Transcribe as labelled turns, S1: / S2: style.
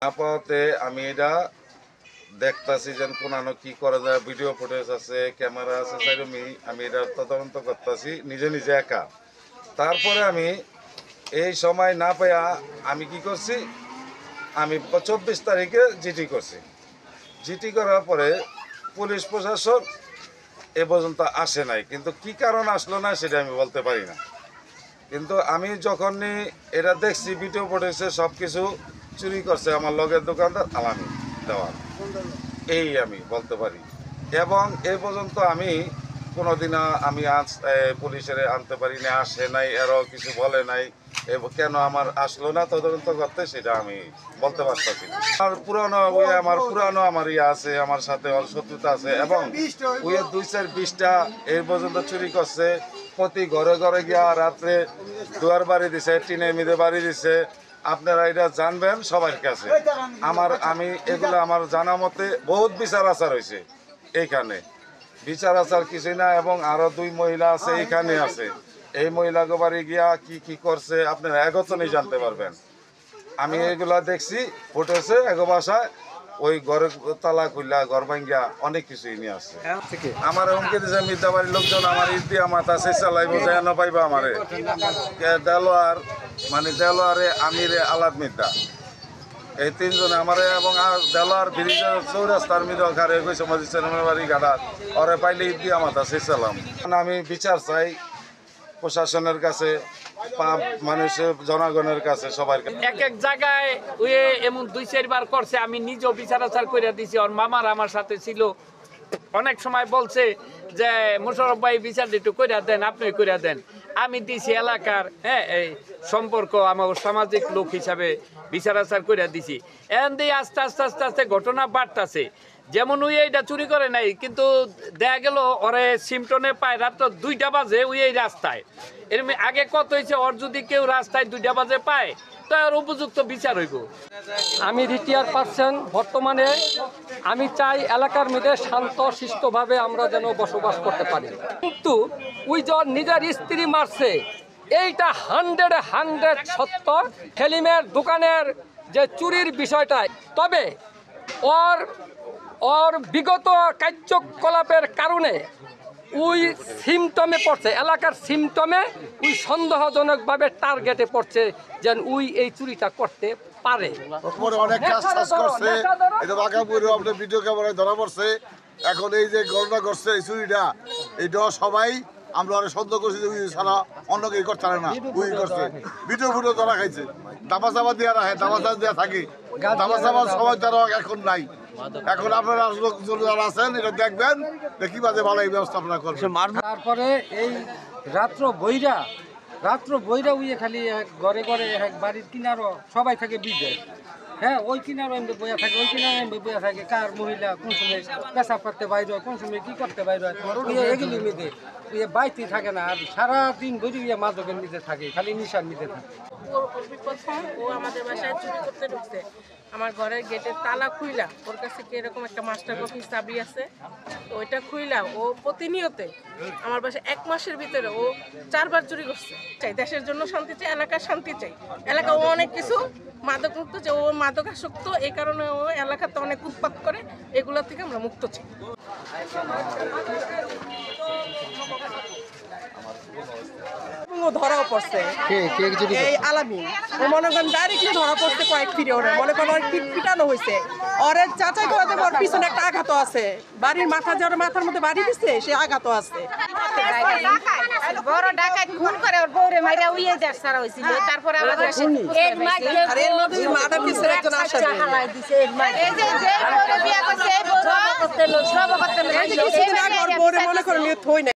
S1: আপাততে আমি এটা দেখতাছি যে কোনানো কি করা যায়, ভিডিও ফুটেজ আছে, ক্যামেরা আছে, আমি এটা তদন্ত করতেছি নিজে নিজে একা। তারপরে আমি এই সময় না পাইয়া আমি কি করছি, আমি 24 তারিখে জিডি করছি। জিডি করার পরে পুলিশ প্রশাসন এ পর্যন্ত আসে নাই, কিন্তু কি কারণ আসলো না সেটা আমি বলতে পারি না। কিন্তু আমি যখনই এটা দেখছি ভিডিও ফুটেজে সব কিছু চুরি করছে আমার লগের দোকানদার আলামি দেওয়ার, এই আমি বলতে পারি। এবং এ পর্যন্ত আমি কোনোদিন আমি পুলিশের আনতে পারি না, আসে নাই, এরাও কিছু বলে নাই। কেন আমার আসলো না তদন্ত করতে সেটা আমি বলতে পারতেছি না। আমার পুরানো আমার ইয়ে আছে, আমার সাথে শত্রুতা আছে, এবং ওই 2-4-20টা এই পর্যন্ত চুরি করছে। প্রতি ঘরে ঘরে গিয়া রাত্রে দুয়ার বাড়ি দিছে, টিনের মিদে বাড়ি দিছে। আপনারা এটা জানবেন সবার কাছে। আমি এগুলো আমার জানা মতে বহুত বিচার আচার হয়েছে এইখানে, বিচার আচার কিছুই না। এবং আরো 2 মহিলা আছে এইখানে আছে, এই মহিলাকে বাড়ি গিয়া কি কি করছে আপনারা একতনেই জানতে পারবেন। আমি এগুলা দেখছি ফুটেছে এক বাসায়, ওই ঘরের তালা খুললা ঘর ভাঙ্গিয়া অনেক কিছুই নিয়ে আসছে। আমার হুমকি দিছে মিথ্যাবাড়ির লোকজন আমার ইন্ডিয়া মাথা সে চালাইব যায় না পাইবা আমারে দেলোয়ার, মানে দেলোয়ারে আমিরে আলাদ মিথ্যা, এই 3 জনে আমারে। এবং দেলোয়ার ব্রিজের চৌরাস্তার মিদে ঘাড়ে কইছে মসজিদ সেনামের বাড়ি ঘাটাত ওরে পাইলে ইন্ডিয়া মাথা সে চালাম। আমি বিচার চাই প্রশাসনের কাছে, মানুষের জনগণের কাছে, সবার কাছে।
S2: এক এক জায়গায় ওই এমন 2-4 বার করছে, আমি নিজেও বিচার আচার করে দিছি। ওর মামার আমার সাথে ছিল, অনেক সময় বলছে যে মোশাররফ ভাই বিচার একটু কইরা দেন, আপনি কইরা দেন। আমি দিছি এলাকার এই সম্পর্ক আমার সামাজিক লোক হিসাবে বিচার আচার কইরা দিছি। এখন দিয়ে আস্তে আস্তে আস্তে আস্তে ঘটনা বাড়তাছে। যেমন ওই এইটা চুরি করে নাই, কিন্তু দেখা গেল ওরে সিমটনে পায় রাত্র 2টা বাজে ওই এই রাস্তায়। এর আগে কত হয়েছে, ওর যদি কেউ রাস্তায় 2টা বাজে পায় তো আর উপযুক্ত বিচার হইব।
S3: আমি রিটায়ার পারসন বর্তমানে। আমি চাই এলাকার মধ্যে শান্ত শিষ্টভাবে আমরা যেন বসবাস করতে পারি। কিন্তু ওই জন নিজের স্ত্রী মারছে, এইটা 100% সত্য। সেলিমের দোকানের যে চুরির বিষয়টা, তবে ওর বিগত কার্যকলাপের কারণে ওই সিমটমে পড়ছে, এলাকার সিমটমে ওই সন্দেহজনকভাবে টার্গেটে পড়ছে যেন ওই এই চুরিটা করতে পারে।
S4: অনেক কাজ করছে, এটা বাঁকাপুরে আপনার ভিডিও ক্যামেরায় ধরা পড়ছে। এখন এই যে ঘটনা করছে এই চুরিটা, এটা সবাই আমরা অনেক সন্দেহ করছি যে ছাড়া অন্য কেউ করতে পারে না। উই করছে, ভিডিও ধরা খাইছে, দাবা চাবা দেওয়া রাখে, দাবা চাবা দেওয়া থাকে, দাবা চাবার সময় তারা এখন নাই। এখন আপনারা লোকজন যারা আছেন এটা দেখবেন কিভাবে ভালো এই ব্যবস্থাপনা করবেন।
S3: তারপরে এই রাত্র বইরা উইয়ে খালি ঘরে ঘরে বাড়ির কিনারও সবাই থাকে বিদেশ। হ্যাঁ, ওই কিনারও এমনি বইয়া থাকে, ওই কিনারও এমনি বইয়া থাকে। কার মহিলা কোন সময় পেশাব করতে বাইর হয়, কোন সময় কি করতে বাইর হয়, এগুলি মেয়েদের বাইতে থাকে না। আর সারাদিন ধরে মাদকের নিতে থাকে, খালি নিশার নিতে থাকে।
S5: প্রথম ও আমাদের বাসায় চুরি করতে ঢুকছে, আমার ঘরের গেটের তালা খুইলা, ওর কাছে কি এরকম একটা মাস্টার কপির চাবি আছে, তো ওইটা খুইলা ও প্রতিনিয়ত আমার বাসায় 1 মাসের ভিতরে ও 4 বার চুরি করছে। চাই দেশের জন্য শান্তি চাই, এলাকার শান্তি চাই। এলাকা ও অনেক কিছু মাদক মুক্ত চাই, ও মাদকাসক্ত, এই কারণে ও এলাকাতে অনেক উৎপাত করে। এগুলো থেকে আমরা মুক্ত চাই। ধরাও পড়ছে এই আলামিন, মনে করেন ডাইরেক্টলি ধরা পড়ছে কয়েক পিরিয়ডে, মনে করেন ওর পিটানো হয়েছে। ওর চাচাই করাতে ওর পিছনে একটা আঘাত আছে, বাড়ির মাথা যে ওর মাথার মধ্যে বাড়ি দিচ্ছে সে আঘাত আছে।
S6: বড় ডাকাত খুন করে ওর বউরে মাইরা উইয়ে যাস সারা হইছিল। তারপরে আমাদের
S5: এর মধ্যে মার্ডার কেসের একজন আসামি
S6: এই যে বউরে বিয়া করছে, এই বউরে সব করতে লোক সব করতে লোক
S5: কিছুদিন আগে ওর বউরে মনে করেন থই না।